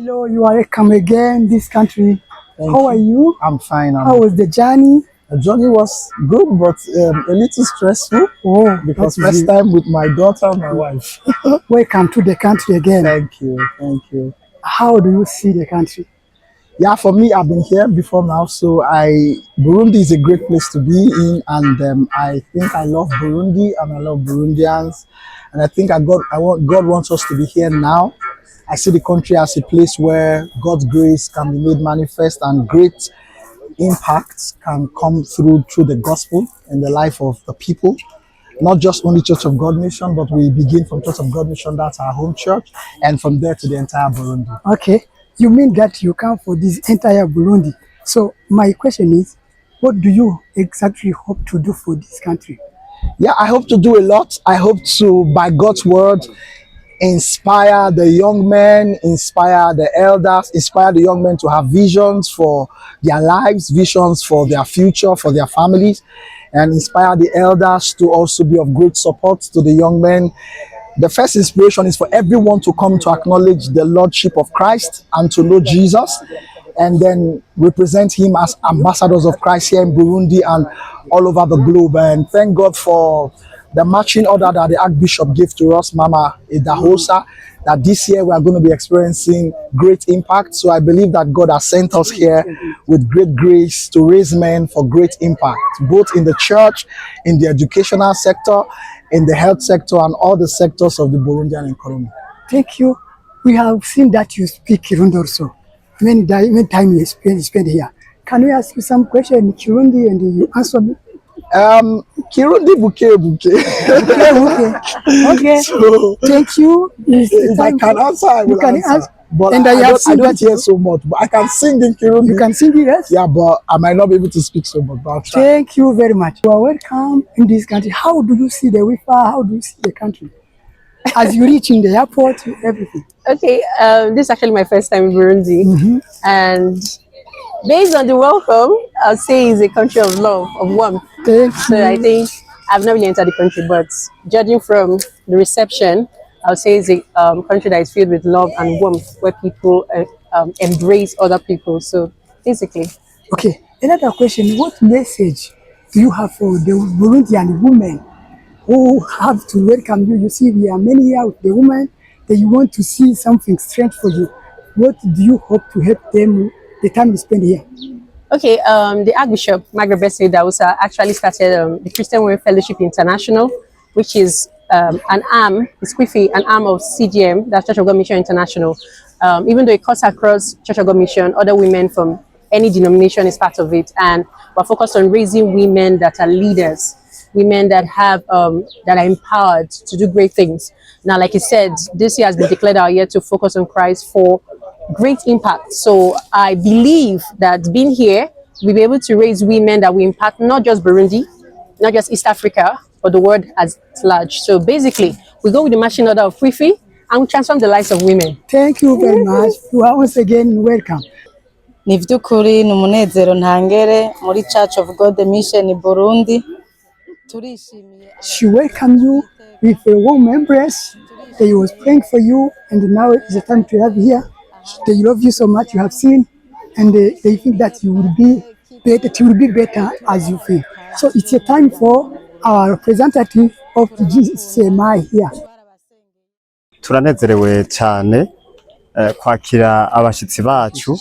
Hello, you are welcome again this country. How are you? I'm fine. How was the journey? The journey was good, but a little stressful. Oh, because first time with my daughter and my wife. Welcome to the country again. Thank you, thank you. How do you see the country? Yeah, for me, I've been here before now, so Burundi is a great place to be in, and I think I love Burundi and I love Burundians, and I think God wants us to be here now. I see the country as a place where God's grace can be made manifest and great impacts can come through the gospel in the life of the people. Not just only Church of God Mission, but we begin from Church of God Mission, that's our home church, and from there to the entire Burundi. Okay, you mean that you come for this entire Burundi. So my question is, what do you exactly hope to do for this country? Yeah, I hope to do a lot. I hope to, by God's word, inspire the young men, inspire the elders, inspire the young men to have visions for their lives, visions for their future, for their families, and inspire the elders to also be of great support to the young men. The first inspiration is for everyone to come to acknowledge the Lordship of Christ and to know Jesus, and then represent him as ambassadors of Christ here in Burundi and all over the globe. And thank God for the marching order that the Archbishop gave to us, Mama Idahosa, that this year we are going to be experiencing great impact. So I believe that God has sent us here with great grace to raise men for great impact, both in the church, in the educational sector, in the health sector, and all the sectors of the Burundian economy. Thank you. We have seen that you speak Kirundi also. Many time you spend here. Can we ask you some question in Kirundi and you answer me? Kirundi buke. Okay. So, thank you. If I can answer, I will answer. But and I don't hear so much. But I can sing in Kirundi. You can sing, yes? Yeah, but I might not be able to speak so much. But I'll try. Thank you very much. You are welcome in this country. How do you see the WIFA? How do you see the country? As you reach in the airport, everything. Okay, this is actually my first time in Burundi. And based on the welcome, I'll say it's a country of love, of warmth. So I think I've not really entered the country, but judging from the reception, I'll say it's a country that is filled with love and warmth, where people embrace other people. So basically. Okay, another question. What message do you have for the Burundian women who have to welcome you? You see, we are many here with the women that you want to see something strange for you. What do you hope to help them the time you spend here? Okay, the Archbishop, Margaret Dausa, actually started the Christian Women Fellowship International, which is an arm, it's quickly an arm of CGM, that's Church of God Mission International. Even though it cuts across Church of God Mission, other women from any denomination is part of it. And we're focused on raising women that are leaders, women that have that are empowered to do great things. Now, like you said, this year has been declared our year to focus on Christ for great impact. So I believe that being here, we'll be able to raise women that will impact not just Burundi, not just East Africa, but the world as large. So basically, we go with the marching order of Fifi and we transform the lives of women. Thank you very much. You are once again welcome. Ni vy'ukuri ni umunezero ntangere muri Church of God Mission in Burundi. She welcomed you with a warm embrace. They was praying for you, and now is the time to have here. They love you so much. You have seen, and they think that you will be better. It will be better as you feel. So it's a time for our representative of GCMI here. Turanezerewe cyane kwakira abashitsi bacu.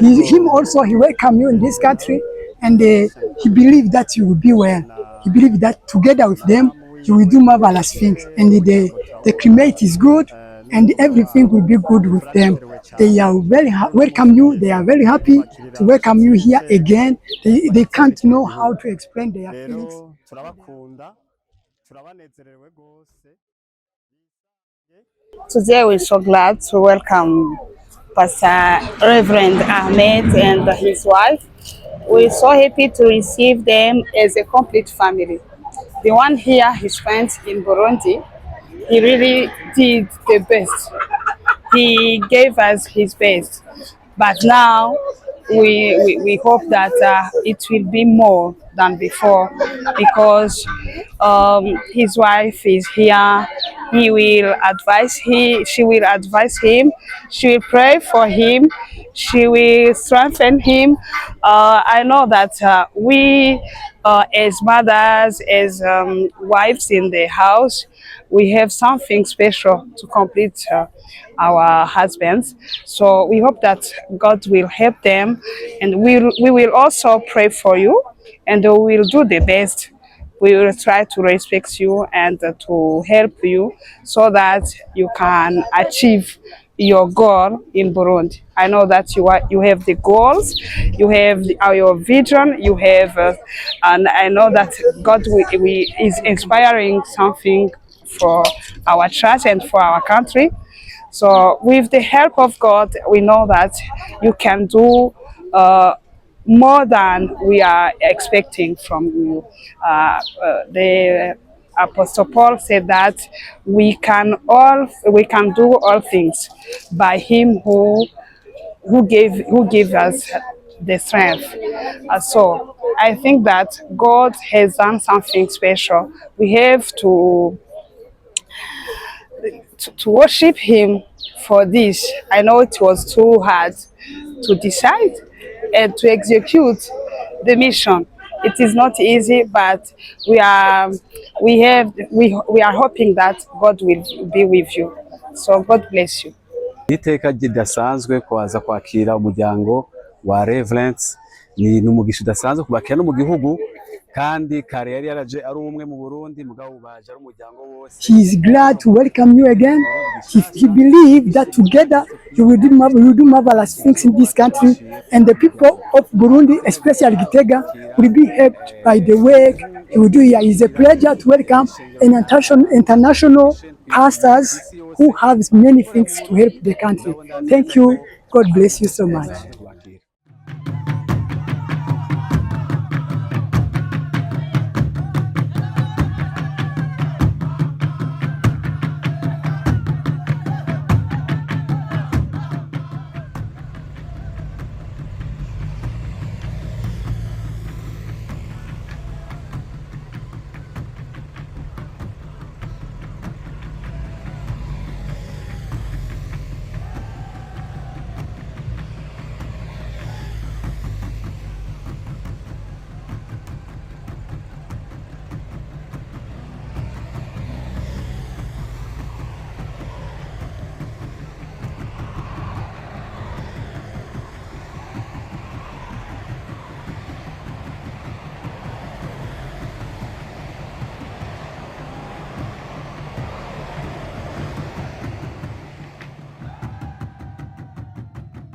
Him also, he welcomed you in this country, and he believed that you will be well. He believed that together with them, you will do marvelous things, and the climate is good, and everything will be good with them. They are very welcome you. They are very happy to welcome you here again. They can't know how to explain their feelings. Today we're so glad to welcome Pastor Reverend AHMED and his wife. We're so happy to receive them as a complete family. The one here, his friends in Burundi, he really did the best. He gave us his best. But now we hope that it will be more than before, because his wife is here, He will advise she will advise him. She will pray for him. She will strengthen him. I know that we, as mothers, as wives in the house, we have something special to complete our husbands. So we hope that God will help them, and we will also pray for you, and we will do the best. We will try to respect you and to help you so that you can achieve your goal in Burundi. I know that you have the goals, you have your vision, you have, and I know that God is inspiring something for our church and for our country. So with the help of God, we know that you can do more than we are expecting from you. The Apostle Paul said that we can do all things by Him who gave us the strength. So I think that God has done something special. We have to worship Him for this. I know it was too hard to decide and to execute the mission. It is not easy, but we are hoping that God will be with you. So God bless you. Iteka ridasanzwe kwaza kwakira umuryango wa Reverence ni umugisha udasanzwe kubakira no mu gihugu kandi kare yari yaraje ari umwe mu Burundi mugabo baje ari umuryango wose. He is glad to welcome you again. He believes that together you will do marvelous things in this country, and the people of Burundi, especially Gitega, will be helped by the work he will do here. It's a pleasure to welcome international pastors who have many things to help the country. Thank you. God bless you so much.